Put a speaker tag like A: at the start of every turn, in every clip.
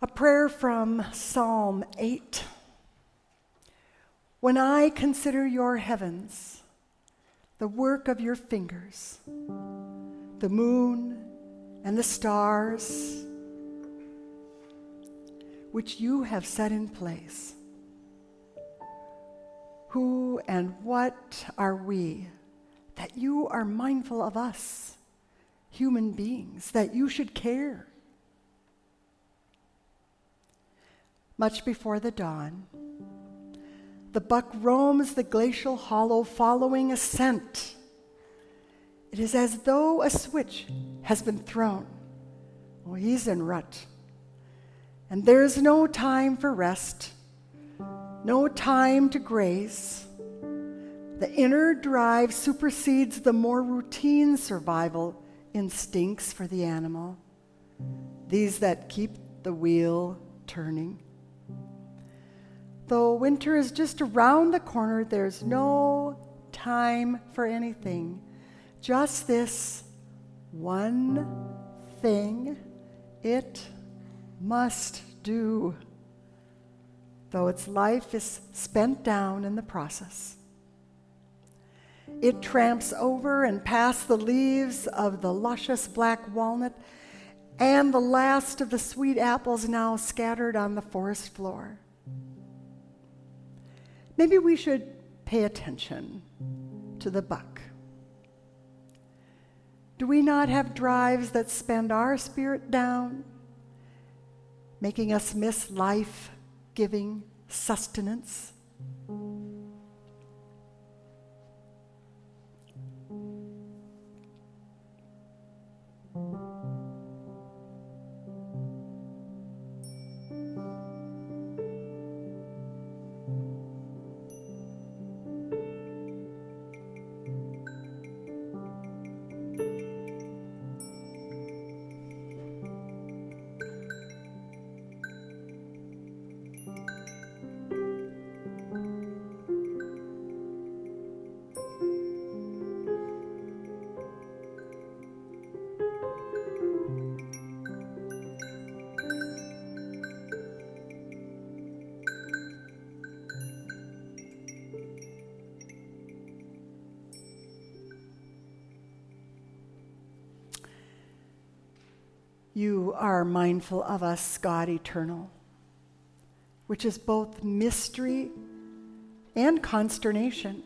A: A prayer from Psalm 8. When I consider your heavens, the work of your fingers, the moon and the stars, which you have set in place, who and what are we that you are mindful of us, human beings, that you should care? Much before the dawn, the buck roams the glacial hollow following a scent. It is as though a switch has been thrown. Oh, he's in rut. And there's no time for rest, no time to graze. The inner drive supersedes the more routine survival instincts for the animal, these that keep the wheel turning. Though winter is just around the corner, there's no time for anything. Just this one thing it must do, though its life is spent down in the process. It tramps over and past the leaves of the luscious black walnut and the last of the sweet apples now scattered on the forest floor. Maybe we should pay attention to the buck. Do we not have drives that spend our spirit down, making us miss life-giving sustenance? You are mindful of us, God eternal, which is both mystery and consternation.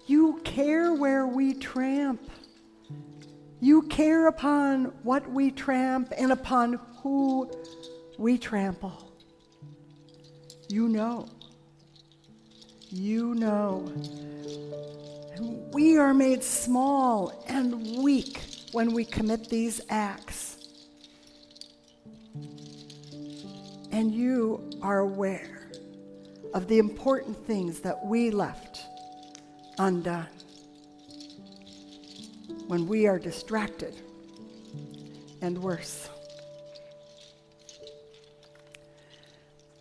A: You care where we tramp. You care upon what we tramp and upon who we trample. You know. You know. And we are made small and weak when we commit these acts. And you are aware of the important things that we left undone when we are distracted and worse.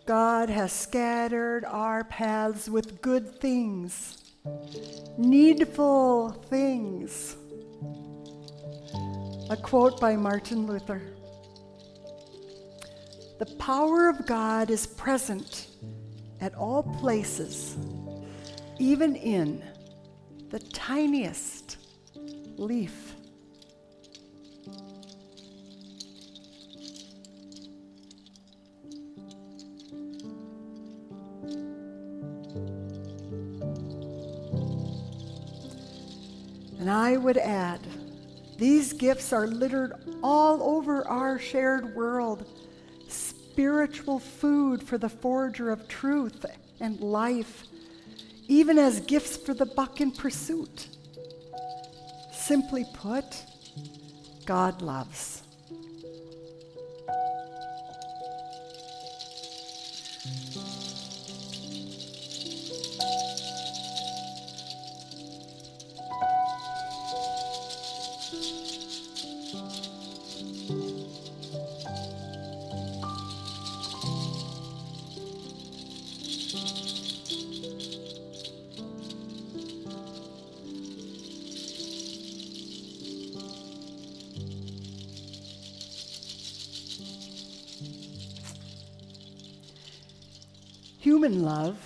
A: God has scattered our paths with good things, needful things. A quote by Martin Luther. The power of God is present at all places, even in the tiniest leaf. And I would add, these gifts are littered all over our shared world, spiritual food for the forager of truth and life, even as gifts for the buck in pursuit. Simply put, God loves. Human love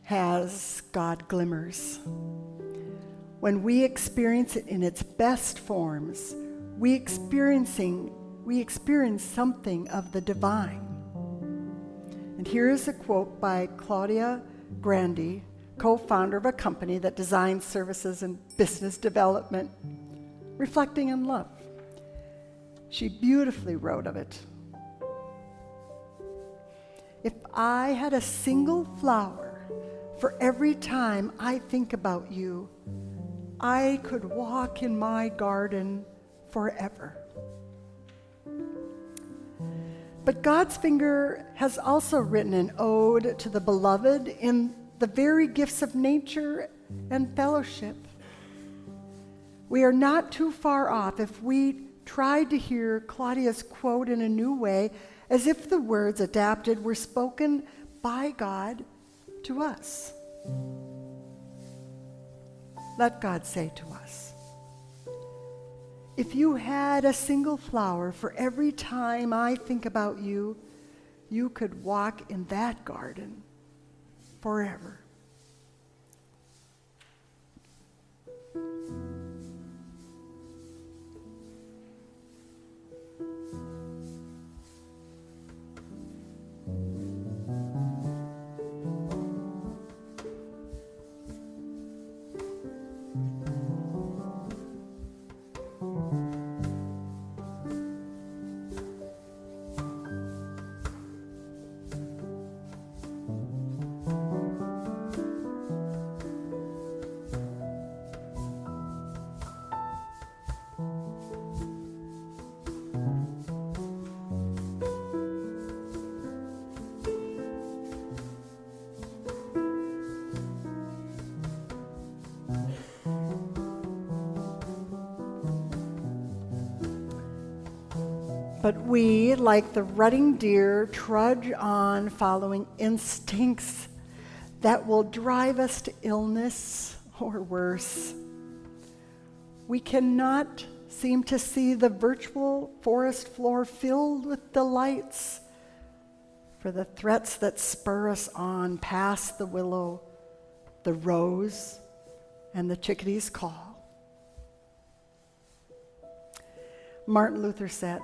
A: has God glimmers. When we experience it in its best forms, we experience something of the divine. And here is a quote by Claudia Grandi, co-founder of a company that designs services and business development, reflecting on love. She beautifully wrote of it. If I had a single flower for every time I think about you, I could walk in my garden forever. But God's finger has also written an ode to the beloved in the very gifts of nature and fellowship. We are not too far off if we tried to hear Claudia's quote in a new way, as if the words adapted were spoken by God to us. Let God say to us, if you had a single flower for every time I think about you, you could walk in that garden forever. But we, like the rutting deer, trudge on following instincts that will drive us to illness or worse. We cannot seem to see the virtual forest floor filled with delights for the threats that spur us on past the willow, the rose, and the chickadee's call. Martin Luther said,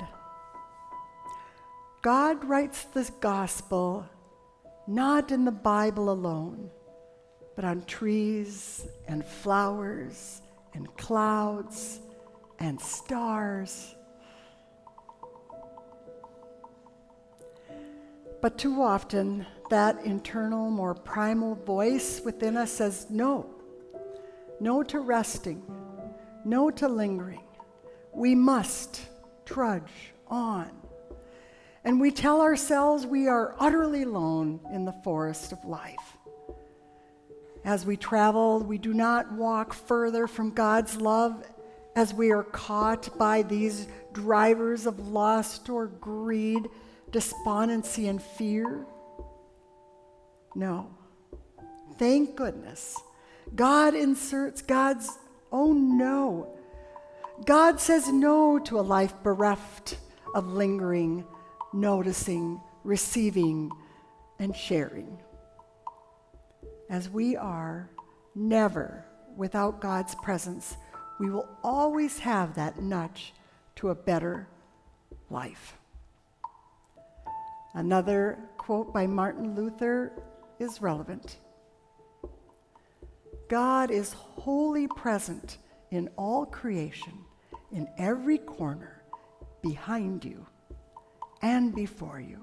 A: God writes the gospel not in the Bible alone, but on trees and flowers and clouds and stars. But too often, that internal, more primal voice within us says no. No to resting, no to lingering. We must trudge on. And we tell ourselves we are utterly alone in the forest of life. As we travel, we do not walk further from God's love as we are caught by these drivers of lust or greed, despondency, and fear. No. Thank goodness. God inserts God's own no. God says no to a life bereft of lingering, noticing, receiving, and sharing. As we are never without God's presence, we will always have that nudge to a better life. Another quote by Martin Luther is relevant. God is wholly present in all creation, in every corner, behind you, and before you.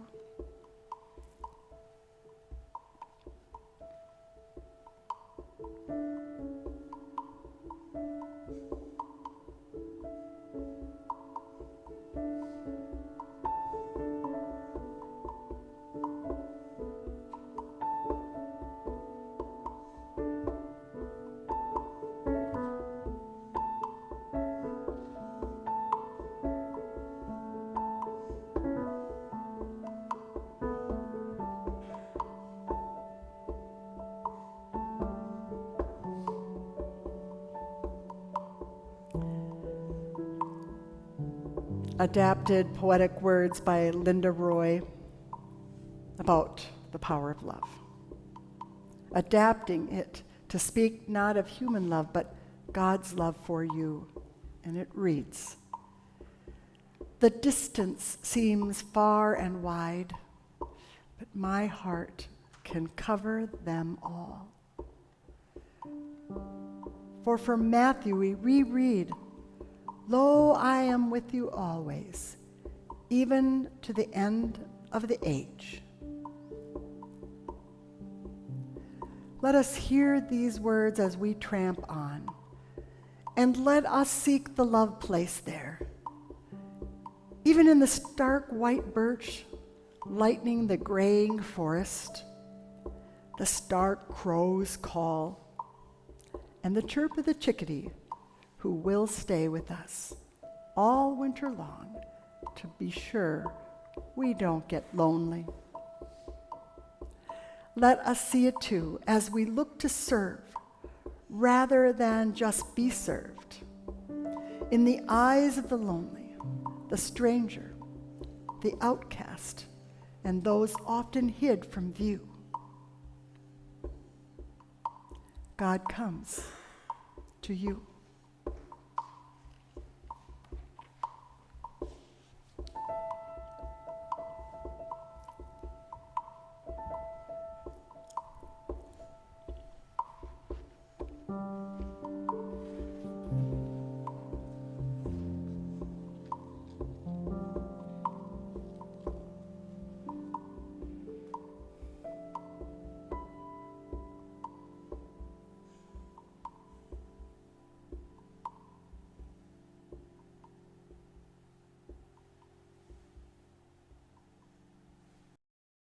A: Adapted poetic words by Linda Roy about the power of love. adapting it to speak not of human love, but God's love for you. And it reads, "The distance seems far and wide, but my heart can cover them all." For from Matthew we reread, "Lo, I am with you always, even to the end of the age." Let us hear these words as we tramp on, and let us seek the love place there. Even in the stark white birch, lightening the graying forest, the stark crow's call, and the chirp of the chickadee, who will stay with us all winter long to be sure we don't get lonely. Let us see it too as we look to serve rather than just be served. In the eyes of the lonely, the stranger, the outcast, and those often hid from view, God comes to you.